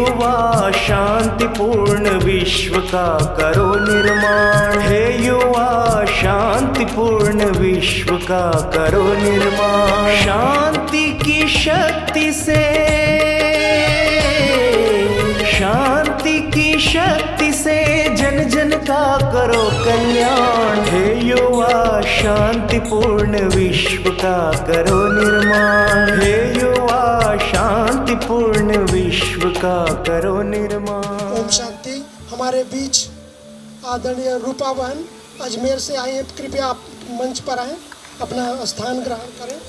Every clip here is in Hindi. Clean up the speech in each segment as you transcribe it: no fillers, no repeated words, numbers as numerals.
युवा शांतिपूर्ण विश्व का करो निर्माण। हे युवा शांतिपूर्ण विश्व का करो निर्माण। शांति की शक्ति से, शांति की शक्ति से जन जन का करो कल्याण। हे युवा शांतिपूर्ण विश्व का करो निर्माण। हे युवा शांतिपूर्ण विश्व का करो निर्माण। ओम शांति। हमारे बीच आदरणीय रूपा बहन अजमेर से आए हैं, कृपया आप मंच पर आएं, अपना स्थान ग्रहण करें।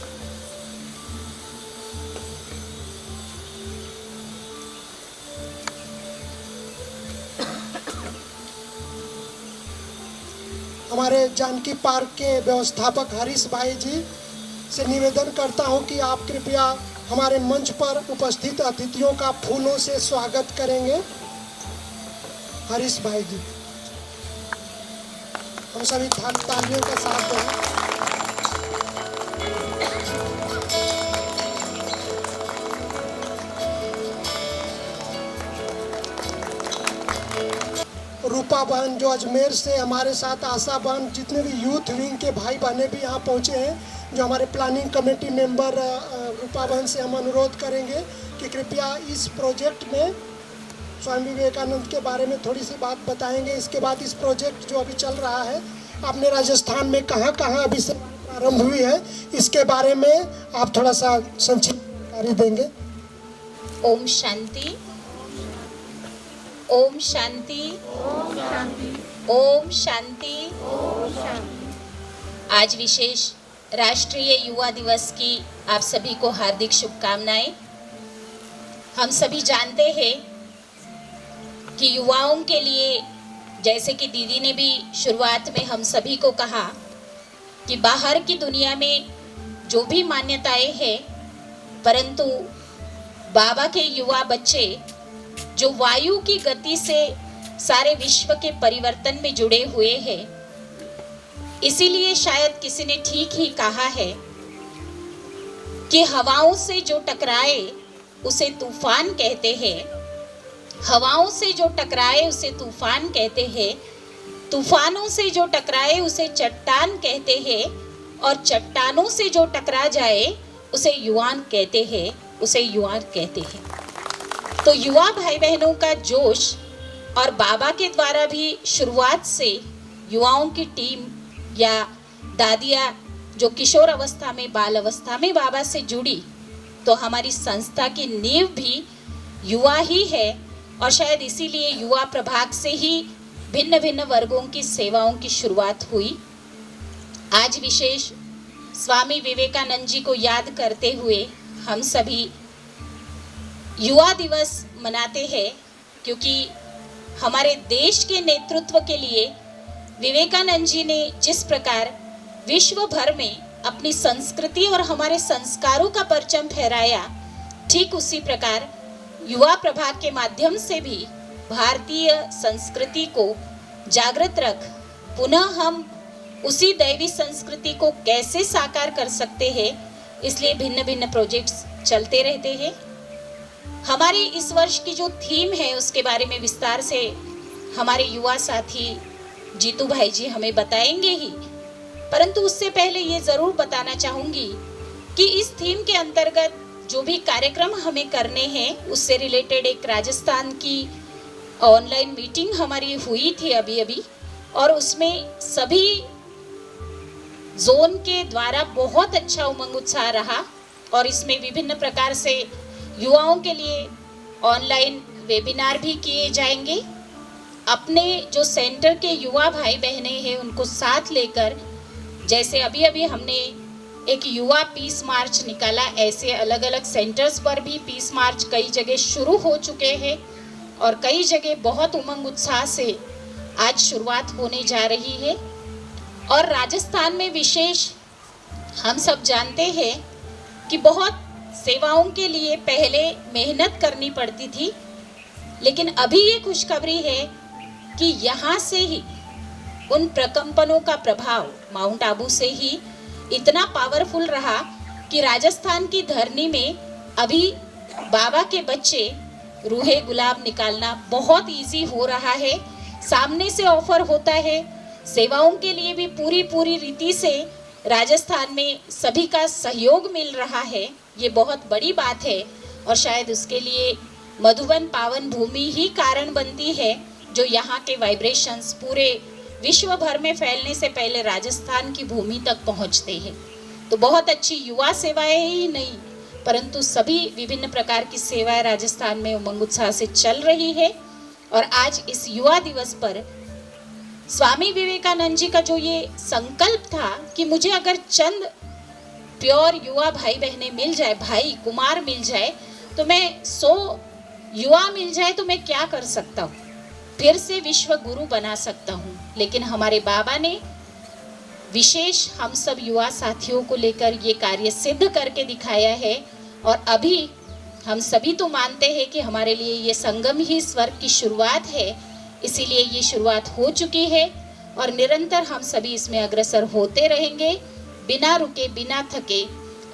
हमारे जानकी पार्क के व्यवस्थापक हरीश भाई जी से निवेदन करता हूं कि आप कृपया हमारे मंच पर उपस्थित अतिथियों का फूलों से स्वागत करेंगे। हरीश भाई जी, हम सभी तालियों का साथ दें। रूपा बहन जो अजमेर से हमारे साथ, आशा बहन, जितने भी यूथ विंग के भाई बहने भी यहाँ पहुँचे हैं, जो हमारे प्लानिंग कमेटी मेंबर रूपा बहन से हम अनुरोध करेंगे कि कृपया इस प्रोजेक्ट में स्वामी विवेकानंद के बारे में थोड़ी सी बात बताएंगे। इसके बाद इस प्रोजेक्ट जो अभी चल रहा है, आपने राजस्थान में कहाँ कहाँ अभी से प्रारंभ हुई है, इसके बारे में आप थोड़ा सा संक्षिप्त जानकारी देंगे। ओम शांति, ओम शांति, ओम शांति, ओम शांति, ओम शांति। आज विशेष राष्ट्रीय युवा दिवस की आप सभी को हार्दिक शुभकामनाएं। हम सभी जानते हैं कि युवाओं के लिए, जैसे कि दीदी ने भी शुरुआत में हम सभी को कहा कि बाहर की दुनिया में जो भी मान्यताएं हैं, परंतु बाबा के युवा बच्चे जो वायु की गति से सारे विश्व के परिवर्तन में जुड़े हुए हैं, इसीलिए शायद किसी ने ठीक ही कहा है कि हवाओं से जो टकराए उसे तूफान कहते हैं, हवाओं से जो टकराए उसे तूफान कहते हैं, तूफानों से जो टकराए उसे चट्टान कहते हैं, और चट्टानों से जो टकरा जाए उसे युवान कहते हैं, उसे युवान कहते हैं। तो युवा भाई बहनों का जोश, और बाबा के द्वारा भी शुरुआत से युवाओं की टीम या दादियाँ जो किशोर अवस्था में, बाल अवस्था में बाबा से जुड़ी, तो हमारी संस्था की नींव भी युवा ही है। और शायद इसीलिए युवा प्रभाग से ही भिन्न भिन्न वर्गों की सेवाओं की शुरुआत हुई। आज विशेष स्वामी विवेकानंद जी को याद करते हुए हम सभी युवा दिवस मनाते हैं, क्योंकि हमारे देश के नेतृत्व के लिए विवेकानंद जी ने जिस प्रकार विश्व भर में अपनी संस्कृति और हमारे संस्कारों का परचम फहराया, ठीक उसी प्रकार युवा प्रभाग के माध्यम से भी भारतीय संस्कृति को जागृत रख पुनः हम उसी दैवी संस्कृति को कैसे साकार कर सकते हैं, इसलिए भिन्न भिन्न प्रोजेक्ट्स चलते रहते हैं। हमारी इस वर्ष की जो थीम है उसके बारे में विस्तार से हमारे युवा साथी जीतू भाई जी हमें बताएंगे ही, परंतु उससे पहले ये ज़रूर बताना चाहूँगी कि इस थीम के अंतर्गत जो भी कार्यक्रम हमें करने हैं उससे रिलेटेड एक राजस्थान की ऑनलाइन मीटिंग हमारी हुई थी अभी अभी, और उसमें सभी जोन के द्वारा बहुत अच्छा उमंग उत्साह रहा। और इसमें विभिन्न प्रकार से युवाओं के लिए ऑनलाइन वेबिनार भी किए जाएंगे। अपने जो सेंटर के युवा भाई बहनें हैं उनको साथ लेकर, जैसे अभी अभी हमने एक युवा पीस मार्च निकाला, ऐसे अलग अलग सेंटर्स पर भी पीस मार्च कई जगह शुरू हो चुके हैं और कई जगह बहुत उमंग उत्साह से आज शुरुआत होने जा रही है। और राजस्थान में विशेष हम सब जानते हैं कि बहुत सेवाओं के लिए पहले मेहनत करनी पड़ती थी, लेकिन अभी ये खुशखबरी है कि यहाँ से ही उन प्रकंपनों का प्रभाव माउंट आबू से ही इतना पावरफुल रहा कि राजस्थान की धरनी में अभी बाबा के बच्चे रूहे गुलाब निकालना बहुत इजी हो रहा है। सामने से ऑफर होता है, सेवाओं के लिए भी पूरी रीति से राजस्थान में सभी का सहयोग मिल रहा है। ये बहुत बड़ी बात है और शायद उसके लिए मधुबन पावन भूमि ही कारण बनती है, जो यहाँ के वाइब्रेशंस पूरे विश्व भर में फैलने से पहले राजस्थान की भूमि तक पहुँचते हैं। तो बहुत अच्छी युवा सेवाएं ही नहीं, परंतु सभी विभिन्न प्रकार की सेवाएं राजस्थान में उमंग उत्साह से चल रही है। और आज इस युवा दिवस पर स्वामी विवेकानंद जी का जो ये संकल्प था कि मुझे अगर चंद प्योर युवा भाई बहनें मिल जाए, भाई कुमार मिल जाए, तो मैं 100 युवा मिल जाए तो मैं क्या कर सकता हूँ, फिर से विश्व गुरु बना सकता हूँ। लेकिन हमारे बाबा ने विशेष हम सब युवा साथियों को लेकर ये कार्य सिद्ध करके दिखाया है। और अभी हम सभी तो मानते हैं कि हमारे लिए ये संगम ही स्वर्ग की शुरुआत है, इसीलिए ये शुरुआत हो चुकी है और निरंतर हम सभी इसमें अग्रसर होते रहेंगे, बिना रुके बिना थके।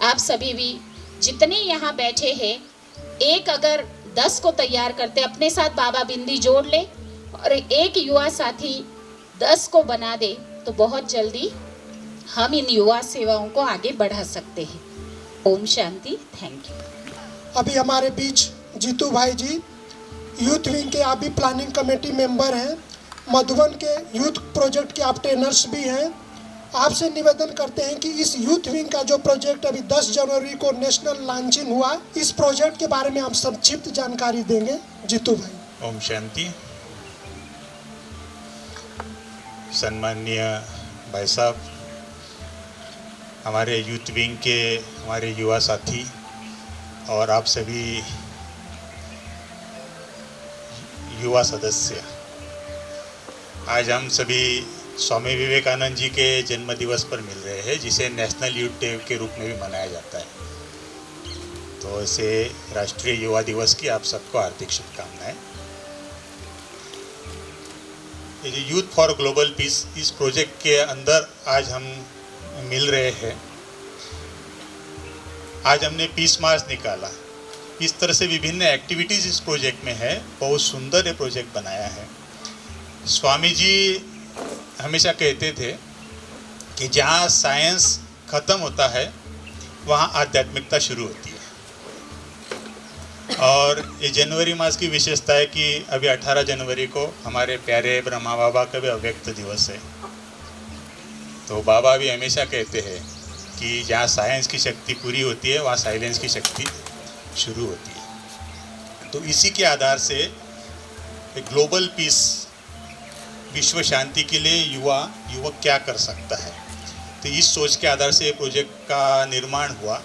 आप सभी भी जितने यहाँ बैठे हैं, एक अगर 10 को तैयार करते, अपने साथ बाबा बिंदी जोड़ ले और एक युवा साथी 10 को बना दे, तो बहुत जल्दी हम इन युवा सेवाओं को आगे बढ़ा सकते हैं। ओम शांति। Thank you. अभी हमारे बीच जीतू भाई जी, यूथ विंग के आप भी प्लानिंग कमेटी मेंबर हैं, मधुबन के यूथ प्रोजेक्ट के आप ट्रेनर्स भी हैं। आपसे निवेदन करते हैं कि इस यूथ विंग का जो प्रोजेक्ट अभी 10 जनवरी को नेशनल लॉन्चिंग हुआ, इस प्रोजेक्ट के बारे में आप संक्षिप्त जानकारी देंगे। जीतू भाई। ओम शांति। सम्माननीय भाई साहब, हमारे यूथ विंग के हमारे युवा साथी और आप सभी युवा सदस्य, आज हम सभी स्वामी विवेकानंद जी के जन्म दिवस पर मिल रहे हैं, जिसे नेशनल यूथ डे के रूप में भी मनाया जाता है। तो ऐसे राष्ट्रीय युवा दिवस की आप सबको हार्दिक शुभकामनाएं। ये यूथ फॉर ग्लोबल पीस, इस प्रोजेक्ट के अंदर आज हम मिल रहे हैं। आज हमने पीस मार्च निकाला। इस तरह से विभिन्न एक्टिविटीज़ इस प्रोजेक्ट में है। बहुत सुंदर ये प्रोजेक्ट बनाया है। स्वामी जी हमेशा कहते थे कि जहाँ साइंस ख़त्म होता है वहाँ आध्यात्मिकता शुरू होती है। और ये जनवरी मास की विशेषता है कि अभी 18 जनवरी को हमारे प्यारे ब्रह्मा बाबा का भी अव्यक्त दिवस है। तो बाबा भी हमेशा कहते हैं कि जहाँ साइंस की शक्ति पूरी होती है वहाँ साइलेंस की शक्ति शुरू होती है। तो इसी के आधार से एक ग्लोबल पीस, विश्व शांति के लिए युवक क्या कर सकता है, तो इस सोच के आधार से ये प्रोजेक्ट का निर्माण हुआ।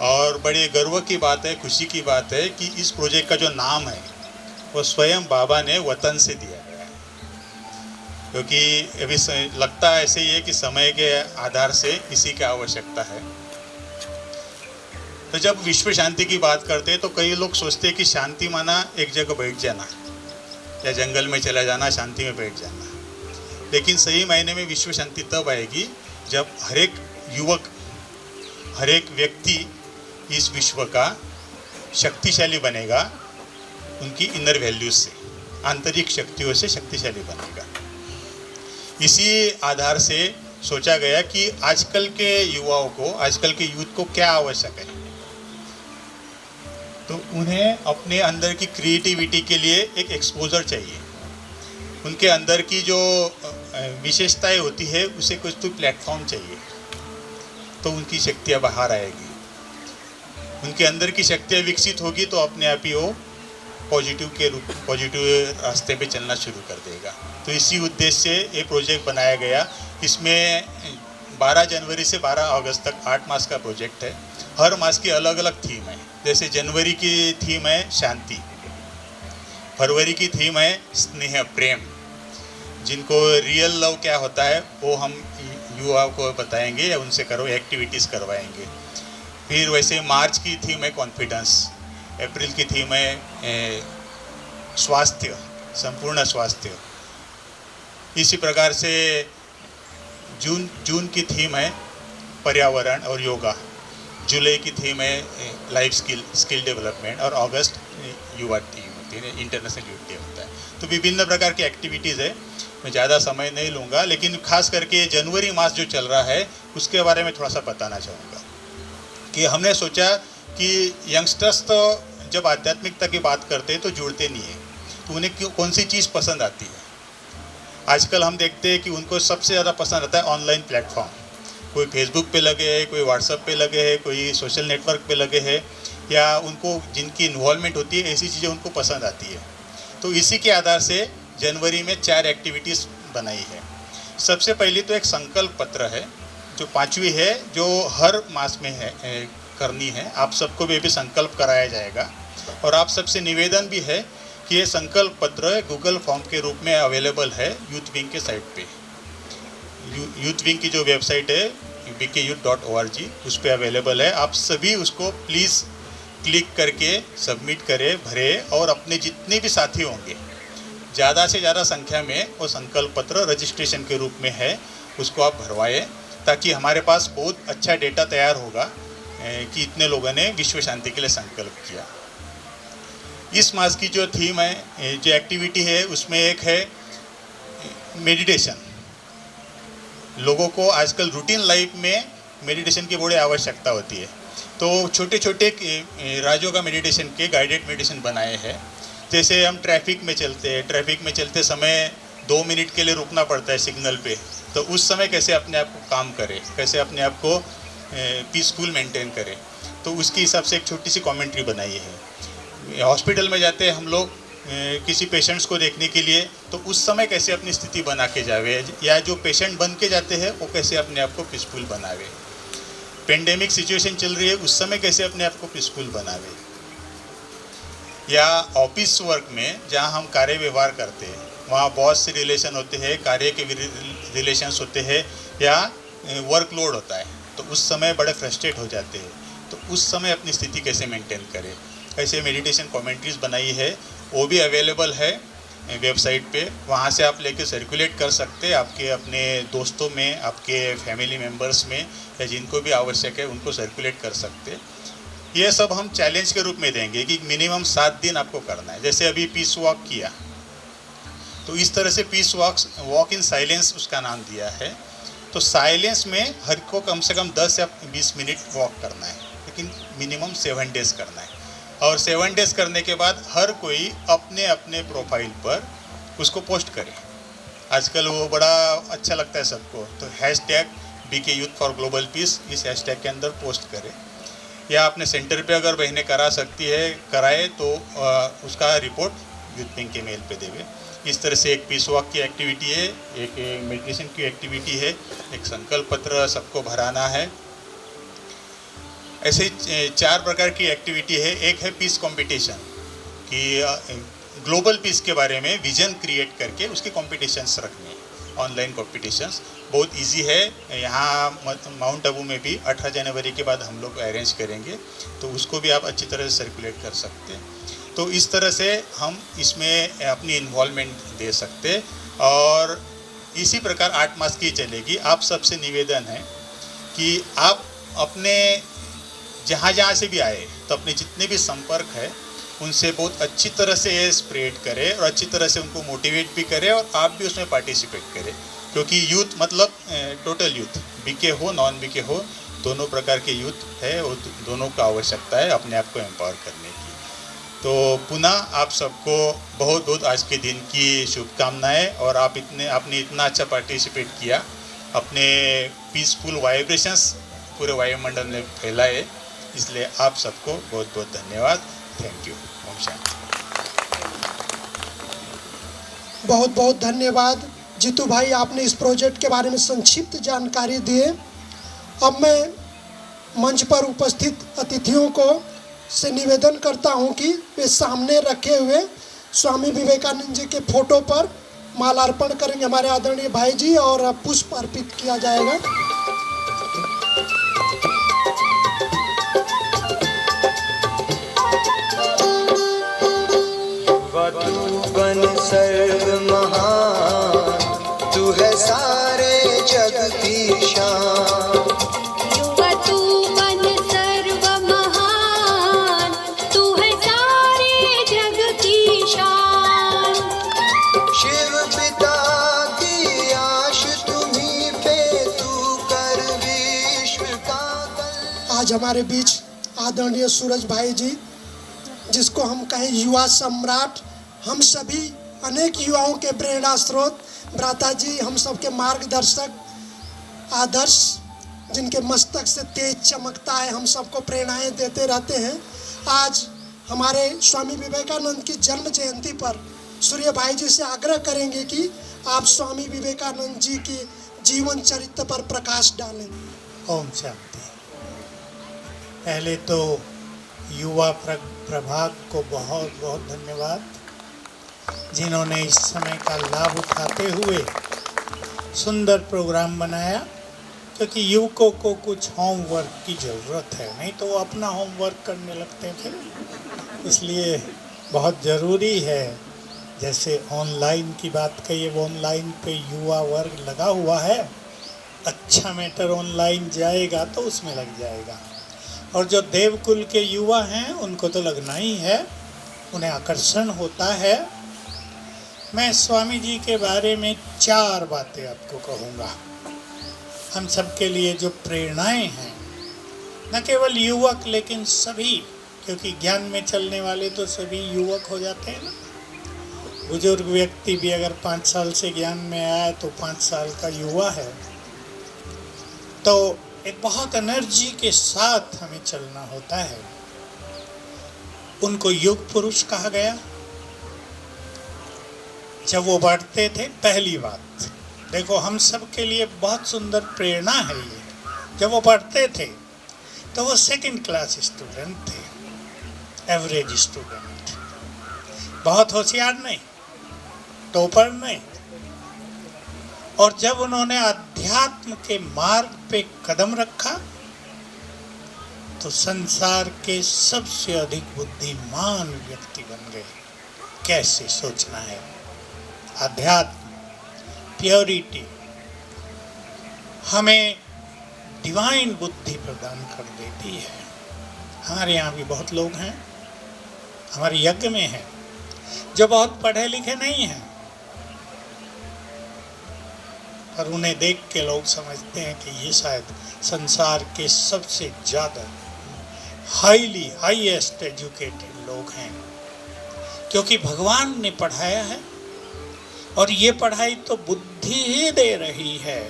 और बड़े गर्व की बात है, खुशी की बात है कि इस प्रोजेक्ट का जो नाम है वो स्वयं बाबा ने वतन से दिया गया है। क्योंकि अभी लगता है ऐसे ही है कि समय के आधार से इसी की आवश्यकता है। तो जब विश्व शांति की बात करते हैं तो कई लोग सोचते हैं कि शांति माना एक जगह बैठ जाना या जंगल में चला जाना, शांति में बैठ जाना। लेकिन सही मायने में विश्व शांति तब आएगी जब हर एक युवक, हर एक व्यक्ति इस विश्व का शक्तिशाली बनेगा, उनकी इनर वैल्यूज से, आंतरिक शक्तियों से शक्तिशाली बनेगा। इसी आधार से सोचा गया कि आजकल के युवाओं को, आजकल के यूथ को क्या आवश्यक है। तो उन्हें अपने अंदर की क्रिएटिविटी के लिए एक एक्सपोजर चाहिए। उनके अंदर की जो विशेषताएं होती है उसे कुछ तो प्लेटफॉर्म चाहिए, तो उनकी शक्तियाँ बाहर आएगी। उनके अंदर की शक्तियाँ विकसित होगी तो अपने आप ही वो पॉजिटिव रास्ते पे चलना शुरू कर देगा। तो इसी उद्देश्य से ये प्रोजेक्ट बनाया गया। इसमें 12 जनवरी से 12 अगस्त तक 8 मास का प्रोजेक्ट है। हर मास की अलग अलग थीम है। जैसे जनवरी की थीम है शांति, फरवरी की थीम है स्नेह, प्रेम। जिनको रियल लव क्या होता है वो हम युवाओं को बताएंगे या उनसे एक्टिविटीज़ करवाएंगे। फिर वैसे मार्च की थीम है कॉन्फिडेंस, अप्रैल की थीम है स्वास्थ्य, संपूर्ण स्वास्थ्य। इसी प्रकार से जून की थीम है पर्यावरण और योगा। जुलाई की थीम है लाइफ स्किल डेवलपमेंट और अगस्त युवा टीम होती है, इंटरनेशनल यूथ डे होता है। तो विभिन्न प्रकार की एक्टिविटीज़ है, मैं ज़्यादा समय नहीं लूँगा, लेकिन खास करके जनवरी मास जो चल रहा है उसके बारे में थोड़ा सा बताना चाहूँगा कि हमने सोचा कि यंगस्टर्स तो जब आध्यात्मिकता की बात करते हैं तो जुड़ते नहीं हैं, तो उन्हें कौन सी चीज़ पसंद आती है। आजकल हम देखते हैं कि उनको सबसे ज़्यादा पसंद आता है ऑनलाइन प्लेटफॉर्म। कोई फेसबुक पे लगे हैं, कोई व्हाट्सएप पे लगे हैं, कोई सोशल नेटवर्क पे लगे हैं, या उनको जिनकी इन्वॉल्वमेंट होती है ऐसी चीज़ें उनको पसंद आती है। तो इसी के आधार से जनवरी में 4 एक्टिविटीज़ बनाई है। सबसे पहली तो एक संकल्प पत्र है जो 5वीं है, जो हर मास में है करनी है। आप सबको भी संकल्प कराया जाएगा और आप सबसे निवेदन भी है कि ये संकल्प पत्र गूगल फॉर्म के रूप में अवेलेबल है यूथ विंग के साइट पे। यूथ विंग की जो वेबसाइट है bkyouth.org उस पर अवेलेबल है। आप सभी उसको प्लीज़ क्लिक करके सबमिट करें, भरें और अपने जितने भी साथी होंगे ज़्यादा से ज़्यादा संख्या में वो संकल्प पत्र रजिस्ट्रेशन के रूप में है उसको आप भरवाएं, ताकि हमारे पास बहुत अच्छा डेटा तैयार होगा कि इतने लोगों ने विश्व शांति के लिए संकल्प किया। इस मास की जो थीम है, जो एक्टिविटी है, उसमें एक है मेडिटेशन। लोगों को आजकल रूटीन लाइफ में मेडिटेशन की बड़ी आवश्यकता होती है, तो छोटे छोटे राज्यों का मेडिटेशन के गाइडेड मेडिटेशन बनाए हैं। जैसे हम ट्रैफिक में चलते हैं, ट्रैफिक में चलते समय 2 मिनट के लिए रुकना पड़ता है सिग्नल पे, तो उस समय कैसे अपने आप को काम करें, कैसे अपने आप को पीसफुल मेंटेन करें, तो उसके हिसाब से एक छोटी सी कमेंट्री बनाई है। हॉस्पिटल में जाते हैं हम लोग किसी पेशेंट्स को देखने के लिए, तो उस समय कैसे अपनी स्थिति बना के जावे, या जो पेशेंट बन के जाते हैं वो कैसे अपने आप को पीसफुल बनावे। पेंडेमिक सिचुएशन चल रही है, उस समय कैसे अपने आप को पीसफुल बनावे। या ऑफिस वर्क में जहाँ हम कार्य व्यवहार करते हैं, वहाँ बॉस से रिलेशन होते हैं, कार्य के रिलेशंस होते हैं, या वर्कलोड होता है, तो उस समय बड़े फ्रस्ट्रेट हो जाते हैं, तो उस समय अपनी स्थिति कैसे मेंटेन करें। ऐसे मेडिटेशन कमेंट्रीज बनाई है, वो भी अवेलेबल है वेबसाइट पे, वहाँ से आप लेके सर्कुलेट कर सकते हैं आपके अपने दोस्तों में, आपके फैमिली मेम्बर्स में, या जिनको भी आवश्यक है उनको सर्कुलेट कर सकते हैं। ये सब हम चैलेंज के रूप में देंगे कि मिनिमम 7 दिन आपको करना है। जैसे अभी पीस वॉक किया, तो इस तरह से पीस वॉक इन साइलेंस उसका नाम दिया है। तो साइलेंस में हर को कम से कम 10 या 20 मिनट वॉक करना है, लेकिन मिनिमम 7 डेज करना है। और 7 डेज करने के बाद हर कोई अपने अपने प्रोफाइल पर उसको पोस्ट करे। आजकल वो बड़ा अच्छा लगता है सबको, तो #BKYouth4GlobalPeace इस हैशटैग के अंदर पोस्ट करें, या अपने सेंटर पे अगर बहनें करा सकती है कराए तो उसका रिपोर्ट यूथ विंग के मेल पे देवे। इस तरह से एक पीस वॉक की एक्टिविटी है, एक मेडिटेशन की एक्टिविटी है, एक संकल्प पत्र सबको भराना है। ऐसे 4 प्रकार की एक्टिविटी है। एक है पीस कंपटीशन, कि ग्लोबल पीस के बारे में विजन क्रिएट करके उसके कॉम्पिटिशन्स रखने, ऑनलाइन कॉम्पिटिशन्स बहुत इजी है। यहाँ माउंट आबू में भी 18 जनवरी के बाद हम लोग अरेंज करेंगे, तो उसको भी आप अच्छी तरह से सर्कुलेट कर सकते हैं। तो इस तरह से हम इसमें अपनी इन्वॉल्वमेंट दे सकते, और इसी प्रकार 8 मास की चलेगी। आप सबसे निवेदन है कि आप अपने जहाँ से भी आए, तो अपने जितने भी संपर्क है उनसे बहुत अच्छी तरह से ये स्प्रेड करें, और अच्छी तरह से उनको मोटिवेट भी करें, और आप भी उसमें पार्टिसिपेट करें। क्योंकि यूथ मतलब टोटल यूथ, बीके हो नॉन बीके हो, दोनों प्रकार के यूथ है, वो दोनों का आवश्यकता है अपने आप को एम्पावर करने की। तो पुनः आप सबको बहुत बहुत आज के दिन की शुभकामनाएं, और आपने इतना अच्छा पार्टिसिपेट किया, अपने पीसफुल वाइब्रेशंस पूरे वायुमंडल में फैलाए, इसलिए आप सबको बहुत बहुत धन्यवाद। Thank you. ओम शांति। बहुत बहुत धन्यवाद जीतू भाई, आपने इस प्रोजेक्ट के बारे में संक्षिप्त जानकारी दी। अब मैं मंच पर उपस्थित अतिथियों को से निवेदन करता हूं कि वे सामने रखे हुए स्वामी विवेकानंद जी के फोटो पर मालार्पण करेंगे हमारे आदरणीय भाई जी, और पुष्प अर्पित किया जाएगा। बन सर्व महान, तू है सारे जग की शान। युवा तू बन सर्व आज हमारे बीच आदरणीय सूरज भाई जी, जिसको हम कहें युवा सम्राट, हम सभी अनेक युवाओं के प्रेरणा स्रोत, भ्राता जी हम सबके मार्गदर्शक, आदर्श, जिनके मस्तक से तेज चमकता है, हम सबको प्रेरणाएं देते रहते हैं। आज हमारे स्वामी विवेकानंद की जन्म जयंती पर सूर्य भाई जी से आग्रह करेंगे कि आप स्वामी विवेकानंद जी की जीवन चरित्र पर प्रकाश डालें। ओम शांति। पहले तो युवा प्रभाग को बहुत बहुत धन्यवाद, जिन्होंने इस समय का लाभ उठाते हुए सुंदर प्रोग्राम बनाया, क्योंकि युवकों को कुछ होमवर्क की ज़रूरत है, नहीं तो वो अपना होमवर्क करने लगते थे। इसलिए बहुत ज़रूरी है, जैसे ऑनलाइन की बात कही, वो ऑनलाइन पे युवा वर्ग लगा हुआ है, अच्छा मैटर ऑनलाइन जाएगा तो उसमें लग जाएगा। और जो देवकुल के युवा हैं उनको तो लगना ही है, उन्हें आकर्षण होता है। मैं स्वामी जी के बारे में 4 बातें आपको कहूँगा, हम सबके लिए जो प्रेरणाएं हैं, न केवल युवक लेकिन सभी, क्योंकि ज्ञान में चलने वाले तो सभी युवक हो जाते हैं ना। बुजुर्ग व्यक्ति भी अगर 5 साल से ज्ञान में आया तो 5 साल का युवा है। तो एक बहुत एनर्जी के साथ हमें चलना होता है। उनको युग पुरुष कहा गया। जब वो बढ़ते थे, पहली बात देखो, हम सब के लिए बहुत सुंदर प्रेरणा है ये। जब वो पढ़ते थे तो वो 2nd क्लास स्टूडेंट थे, एवरेज स्टूडेंट, बहुत होशियार नहीं, टॉपर नहीं। और जब उन्होंने अध्यात्म के मार्ग पे कदम रखा तो संसार के सबसे अधिक बुद्धिमान व्यक्ति बन गए। कैसे सोचना है? अध्यात्म, प्योरिटी हमें डिवाइन बुद्धि प्रदान कर देती है। हमारे यहाँ भी बहुत लोग हैं, हमारे यज्ञ में हैं, जो बहुत पढ़े लिखे नहीं हैं, पर उन्हें देख के लोग समझते हैं कि ये शायद संसार के सबसे ज़्यादा हाईएस्ट एजुकेटेड लोग हैं, क्योंकि भगवान ने पढ़ाया है। और ये पढ़ाई तो बुद्धि ही दे रही है।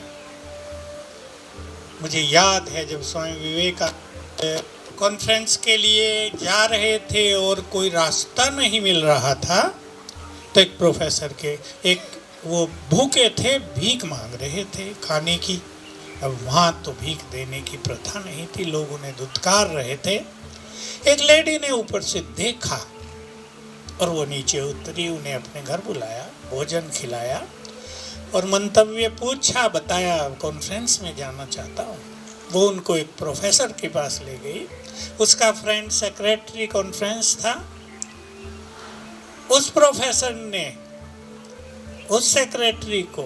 मुझे याद है जब स्वामी विवेकानंद कॉन्फ्रेंस के लिए जा रहे थे और कोई रास्ता नहीं मिल रहा था, तो एक प्रोफेसर के वो भूखे थे, भीख मांग रहे थे खाने की। अब वहाँ तो भीख देने की प्रथा नहीं थी, लोग उन्हें धुतकार रहे थे। एक लेडी ने ऊपर से देखा और वो नीचे उतरी, उन्हें अपने घर बुलाया, भोजन खिलाया और मंतव्य पूछा, बताया कॉन्फ्रेंस में जाना चाहता हूँ। वो उनको एक प्रोफेसर के पास ले गई, उसका फ्रेंड सेक्रेटरी कॉन्फ्रेंस था। उस प्रोफेसर ने उस सेक्रेटरी को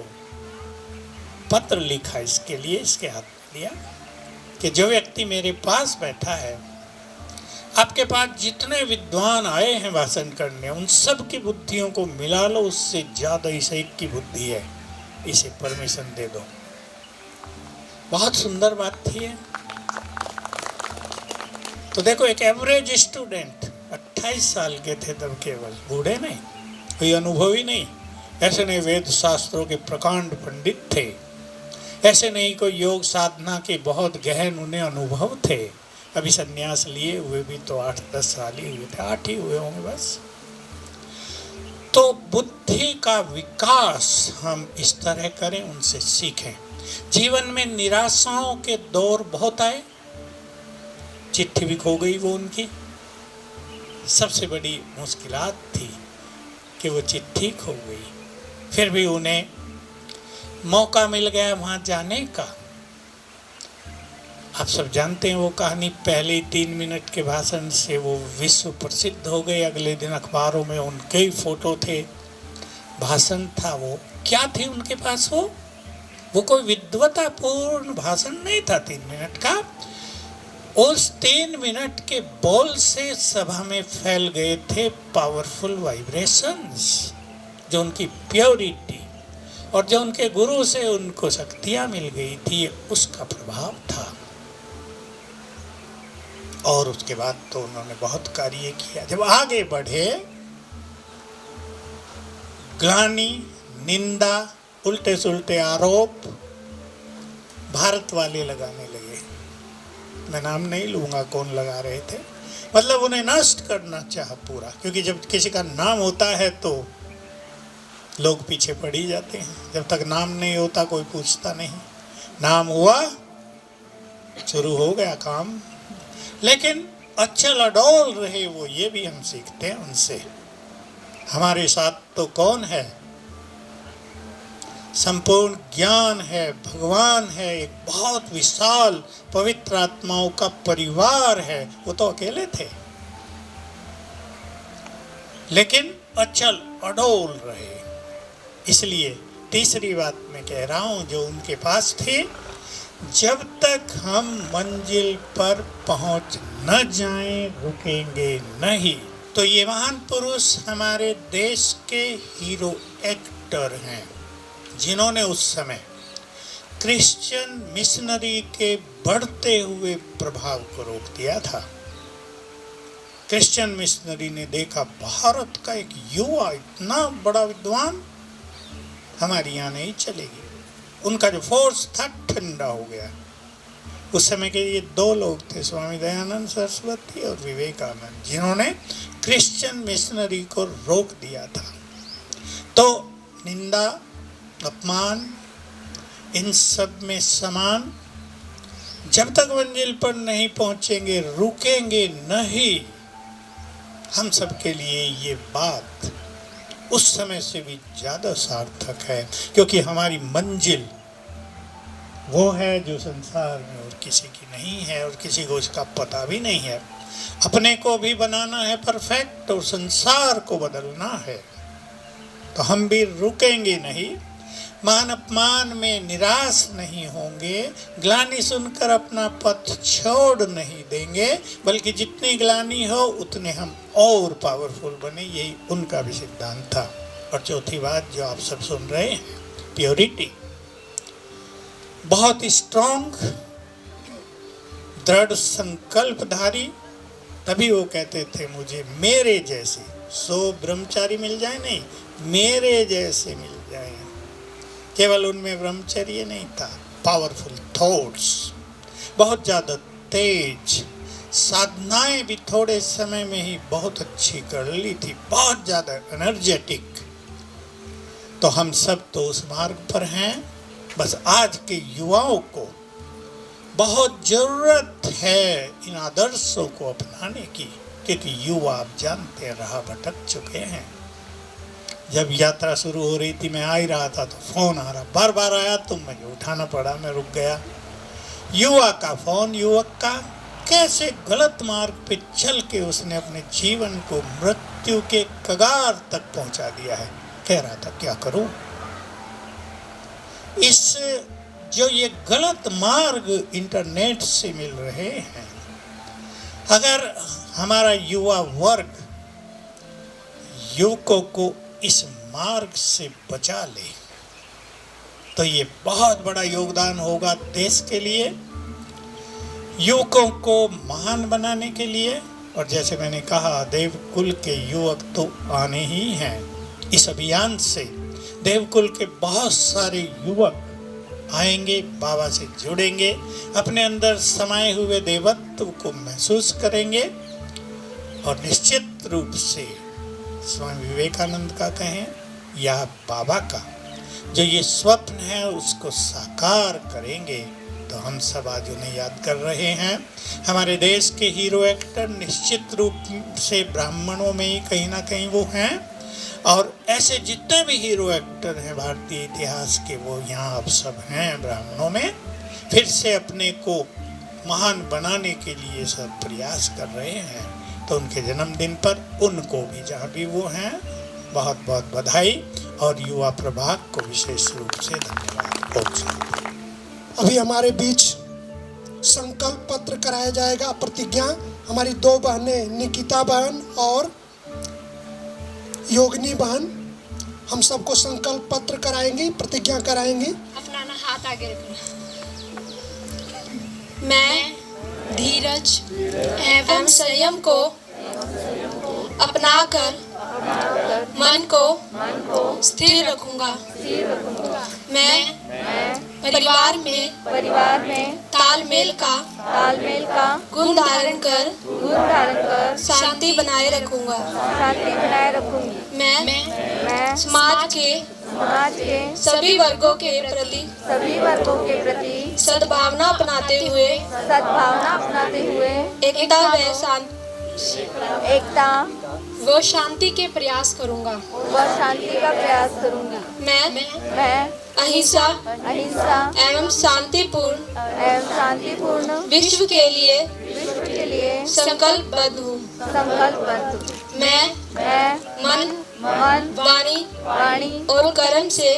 पत्र लिखा इसके लिए, इसके हाथ में दिया कि जो व्यक्ति मेरे पास बैठा है, आपके पास जितने विद्वान आए हैं भाषण करने, उन सब की बुद्धियों को मिला लो, उससे ज़्यादा इस एक की बुद्धि है, इसे परमिशन दे दो। बहुत सुंदर बात थी ये। तो देखो, एक एवरेज स्टूडेंट 28 साल के थे तब, केवल, बूढ़े नहीं, कोई अनुभवी नहीं, ऐसे नहीं वेद शास्त्रों के प्रकांड पंडित थे, ऐसे नहीं कोई योग साधना के बहुत गहन उन्हें अनुभव थे। अभी संन्यास लिए हुए भी तो 8-10 साल ही हुए थे, 8 ही हुए होंगे बस। तो बुद्धि का विकास हम इस तरह करें, उनसे सीखें। जीवन में निराशाओं के दौर बहुत आए, चिट्ठी भी खो गई वो उनकी। सबसे बड़ी मुश्किलात थी कि वो चिट्ठी खो गई, फिर भी उन्हें मौका मिल गया वहाँ जाने का। आप सब जानते हैं वो कहानी, पहले ही 3 मिनट के भाषण से वो विश्व प्रसिद्ध हो गए। अगले दिन अखबारों में उनके ही फोटो थे, भाषण था। वो क्या थे उनके पास? वो कोई विद्वतापूर्ण भाषण नहीं था 3 मिनट का। उस 3 मिनट के बोल से सभा में फैल गए थे पावरफुल वाइब्रेशंस, जो उनकी प्योरिटी और जो उनके गुरु से उनको शक्तियाँ मिल गई थी, उसका प्रभाव था। और उसके बाद तो उन्होंने बहुत कार्य किया। जब आगे बढ़े, ग्लानि, निंदा, उल्टे सुल्टे आरोप भारत वाले लगाने लगे। मैं नाम नहीं लूंगा कौन लगा रहे थे, मतलब उन्हें नष्ट करना चाहा पूरा, क्योंकि जब किसी का नाम होता है तो लोग पीछे पड़ ही जाते हैं। जब तक नाम नहीं होता कोई पूछता नहीं, नाम हुआ शुरू हो गया काम। लेकिन अचल अडोल रहे वो, ये भी हम सीखते हैं उनसे। हमारे साथ तो कौन है? संपूर्ण ज्ञान है, भगवान है, एक बहुत विशाल पवित्र आत्माओं का परिवार है। वो तो अकेले थे, लेकिन अचल अडोल रहे। इसलिए तीसरी बात मैं कह रहा हूं जो उनके पास थी, जब तक हम मंजिल पर पहुंच न जाएं रुकेंगे नहीं। तो ये महान पुरुष हमारे देश के हीरो एक्टर हैं, जिन्होंने उस समय क्रिश्चियन मिशनरी के बढ़ते हुए प्रभाव को रोक दिया था। क्रिश्चियन मिशनरी ने देखा भारत का एक युवा इतना बड़ा विद्वान, हमारी यहाँ नहीं चलेगी। उनका जो फोर्स था ठंडा हो गया। उस समय के ये दो लोग थे, स्वामी दयानंद सरस्वती और विवेकानंद, जिन्होंने क्रिश्चियन मिशनरी को रोक दिया था। तो निंदा, अपमान, इन सब में समान, जब तक मंजिल पर नहीं पहुंचेंगे रुकेंगे नहीं। हम सब के लिए ये बात उस समय से भी ज़्यादा सार्थक है, क्योंकि हमारी मंजिल वो है जो संसार में और किसी की नहीं है, और किसी को इसका पता भी नहीं है। अपने को भी बनाना है परफेक्ट और संसार को बदलना है। तो हम भी रुकेंगे नहीं, मान अपमान में निराश नहीं होंगे, ग्लानि सुनकर अपना पथ छोड़ नहीं देंगे, बल्कि जितनी ग्लानि हो उतने हम और पावरफुल बने। यही उनका भी सिद्धांत था। और चौथी बात जो आप सब सुन रहे हैं, प्योरिटी। बहुत स्ट्रॉन्ग, दृढ़ संकल्पधारी। तभी वो कहते थे मुझे मेरे जैसे 100 ब्रह्मचारी मिल जाए, नहीं मेरे जैसे मिल जाए। केवल उनमें ब्रह्मचर्य नहीं था, पावरफुल थॉट्स, बहुत ज़्यादा तेज, साधनाएं भी थोड़े समय में ही बहुत अच्छी कर ली थी, बहुत ज़्यादा एनर्जेटिक। तो हम सब तो उस मार्ग पर हैं। बस आज के युवाओं को बहुत ज़रूरत है इन आदर्शों को अपनाने की, क्योंकि युवा आप जानते हैं राह भटक चुके हैं। जब यात्रा शुरू हो रही थी, मैं आ ही रहा था तो फ़ोन आ रहा, बार बार आया तो मुझे उठाना पड़ा, मैं रुक गया। युवा का फ़ोन, युवक का, कैसे गलत मार्ग पे चल के उसने अपने जीवन को मृत्यु के कगार तक पहुंचा दिया है। कह रहा था क्या करूं, इस जो ये गलत मार्ग इंटरनेट से मिल रहे हैं, अगर हमारा युवा वर्ग युवकों को इस मार्ग से बचा ले तो ये बहुत बड़ा योगदान होगा देश के लिए, युवकों को महान बनाने के लिए। और जैसे मैंने कहा, देवकुल के युवक तो आने ही हैं। इस अभियान से देवकुल के बहुत सारे युवक आएंगे, बाबा से जुड़ेंगे, अपने अंदर समाये हुए देवत्व को महसूस करेंगे, और निश्चित रूप से स्वामी विवेकानंद का कहें या बाबा का जो ये स्वप्न है उसको साकार करेंगे। तो हम सब आज उन्हें याद कर रहे हैं। हमारे देश के हीरो एक्टर निश्चित रूप से ब्राह्मणों में ही कहीं ना कहीं वो हैं, और ऐसे जितने भी हीरो एक्टर हैं भारतीय इतिहास के, वो यहाँ अब सब हैं ब्राह्मणों में। फिर से अपने को महान बनाने के लिए सब प्रयास कर रहे हैं। तो उनके जन्मदिन पर उनको भी जहाँ भी वो हैं बहुत बहुत बधाई, और युवा प्रभाग को विशेष रूप से धन्यवाद। ओम शांति। अभी हमारे बीच संकल्प पत्र कराया जाएगा, प्रतिज्ञा। हमारी 2 बहनें, निकिता बहन और योगिनी बहन, हम सबको संकल्प पत्र कराएंगी, प्रतिज्ञा कराएंगी। अपना हाथ आगे रखना। मैं धीरज धीरज एवं संयम को अपनाकर मन को स्थिर रखूंगा। मैं परिवार में तालमेल का गुण धारण कर शांति बनाए रखूंगा। मैं समाज के सभी वर्गों के प्रति सद्भावना अपनाते हुए एकता व शांति के प्रयास करूंगा। मैं अहिंसा एवं शांतिपूर्ण विश्व के लिए संकल्पबद्ध हूँ। मैं मन वाणी और कर्म से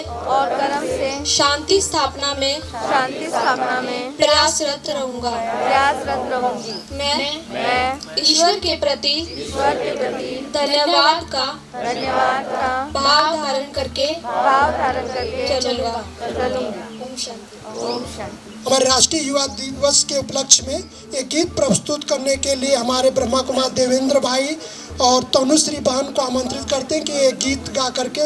शांति स्थापना में प्रयासरत रहूंगा। मैं ईश्वर के प्रति धन्यवाद का भाव धारण करके चलूंगा। ओम शांति। हमारे राष्ट्रीय युवा दिवस के उपलक्ष्य में एक गीत प्रस्तुत करने के लिए हमारे ब्रह्मा कुमार देवेंद्र भाई और तनुश्री बहन को आमंत्रित करते हैं कि एक गीत गा करके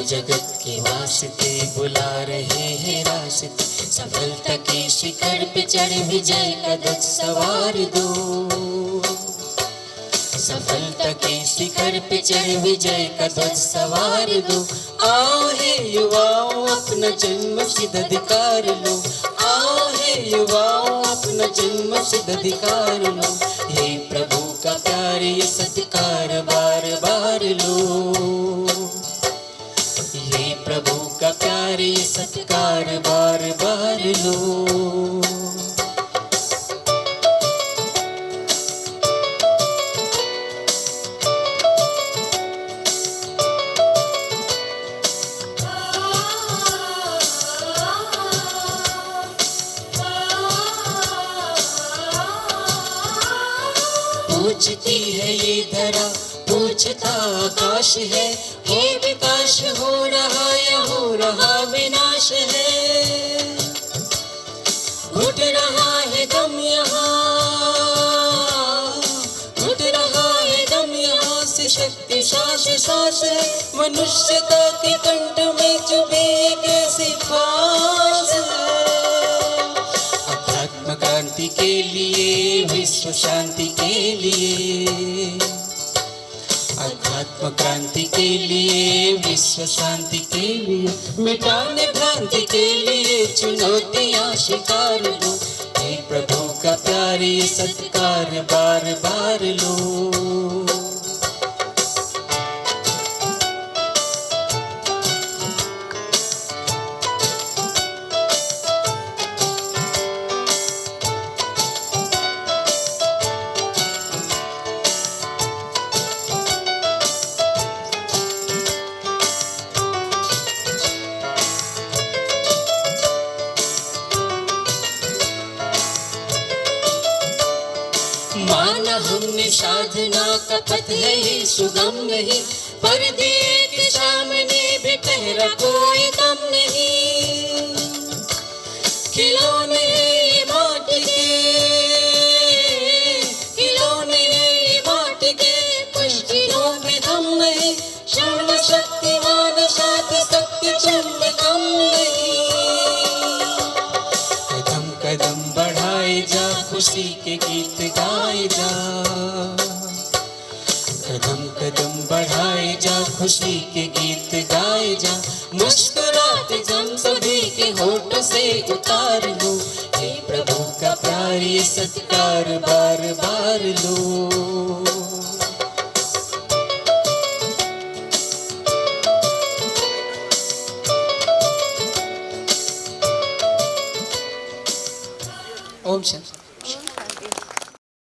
जगत के वास्ते बुला रहे हैं रास्ते। सफलता के शिखर पे चढ़ विजय का ध्वज सवार दो। सफलता के शिखर पे चढ़ विजय का ध्वज सवार दो। आओ हे युवाओं अपना जन्म सिद्ध अधिकार लो। आओ हे युवाओं अपना जन्म सिद्ध अधिकार लो। हे प्रभु का प्यार ये सत्कार बार बार लो। हे प्रभु का प्यार ये सत्कार बार बार लो। पूछती है ये धरा पूछता आकाश है। हे विकास हो रहा या हो रहा विनाश है। घुट रहा है दम यहाँ, घुट रहा है दम यहाँ से शक्ति सांस सांस है। मनुष्यता के कंठ में चुभे कैसी फांस है। अध्यात्म क्रांति के लिए विश्व शांति के लिए। अध्यात्म क्रांति के लिए विश्व शांति के लिए। मिटाने भ्रांति के लिए चुनौतियां स्वीकार लो। हे प्रभु का प्यार ये सत्कार बार बार लो। माना हमने साधना का पथ है ये सुगम नहीं। पर दिए के सामने भी ठहरा कोई दम नहीं। खिलौने ये माटी के, खिलौने ये माटी के। पश्चिमों में दम नहीं। सर्व शक्तिमान साथ शक्ति चंद कम नहीं। कदम कदम बढ़ाए जा खुशी के गीत गाए जा। कदम कदम बढ़ाए जा, खुशी के गीत गाए जा, मुस्कुराते गम सभी के होठों से उतार लो। हे प्रभु का प्यार ये सत्कार बार बार लो। ओम शांति।